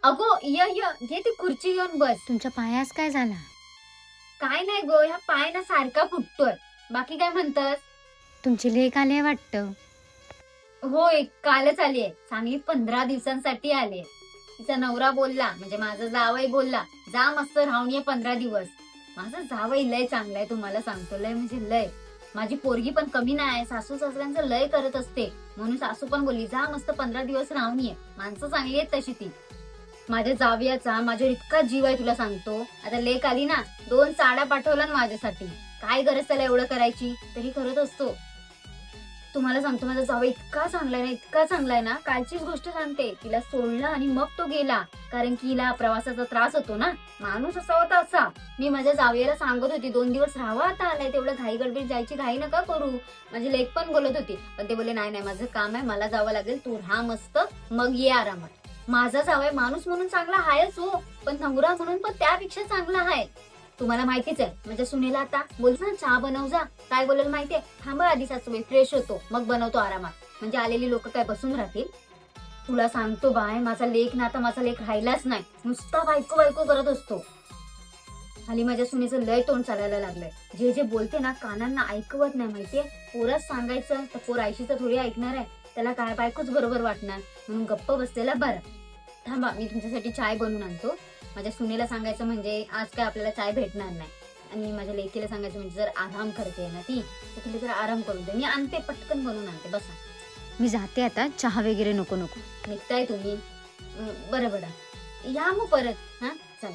अगो य घे ती खुर्ची घेऊन बस. तुमच्या पायास काय झाला? काय नाही गो, ह्या पाय ना सारखा फुटतोय. बाकी काय म्हणतस? तुमची लेक आली वाटतं. होय, कालच आली आहे. चांगली 15 दिवसांसाठी आली आहे. तिचा नवरा बोलला, म्हणजे माझा जावई बोलला, जा मस्त राहून ये 15 दिवस. माझा जावई लय चांगला आहे, तुम्हाला सांगतो. लय म्हणजे लय. माझी पोरगी पण कमी नाही, सासू सासऱ्यांचं लय करत असते. म्हणून सासू पण बोलली, जा मस्त 15 दिवस राहून ये. माणसं चांगली आहेत तशी ती. माझ्या जावयाचा माझ्यावर इतका जीव आहे, तुला सांगतो. आता लेक आली ना, 2 साड्या पाठवल्या ना माझ्यासाठी. काय गरज त्याला एवढं करायची, तरी करत असतो. तुम्हाला सांगतो, माझा जावई इतका चांगला आहे ना, इतका चांगला आहे ना. कालचीच गोष्ट सांगते. तिला सोडलं आणि मग तो गेला, कारण की हिला प्रवासाचा त्रास होतो ना. माणूस असा होता असा. मी माझ्या जावयाला सांगत होती, 2 दिवस राहावा, आता आलाय तेवढं घाई गडबडीत जायची घाई नका करू. माझी लेक पण बोलत होती, पण ते बोलले नाही नाही, माझं काम आहे, मला जावं लागेल, तू राहा मस्त, मग ये आरामात. माझा जावई माणूस म्हणून चांगला आहेच हो, पण नवरा म्हणून पण त्यापेक्षा चांगला आहे. तुम्हाला माहितीच आहे. माझ्या सुनेला आता बोलतो ना, चहा बनव जा. काय बोलेल माहितीये, थांबा आधी सासूबाई, फ्रेश होतो, मग बनवतो आरामात. म्हणजे आलेली लोक काय बसून राहतील? तुला सांगतो बाय, माझा लेक ना, आता माझा लेक राहिलाच नाही. नुसता बायको बायको करत असतो. खाली माझ्या सुनेचं लय तोंड चालायला लागलंय. जे जे बोलते ना, कानांना ऐकवत नाही, माहितीये. पोराच सांगायचं तर पोर आयशीचं थोडी ऐकणार आहे. त्याला काय बायकोच बरोबर वाटणार, म्हणून गप्प बसलेला बरं. थांबा, मी तुमच्यासाठी चाय बनवून आणतो. माझ्या सुनेला सांगायचं म्हणजे आज काय आपल्याला चाय भेटणार नाही, आणि माझ्या लेकीला सांगायचं म्हणजे जर आराम करते ना ती, तर तिला जर आराम करून दे. मी आणते, पटकन बनवून आणते, बसा. मी जाते आता, चहा वगैरे नको नको. निघताय तुम्ही? बरं बरं, या मग परत. हा, चल.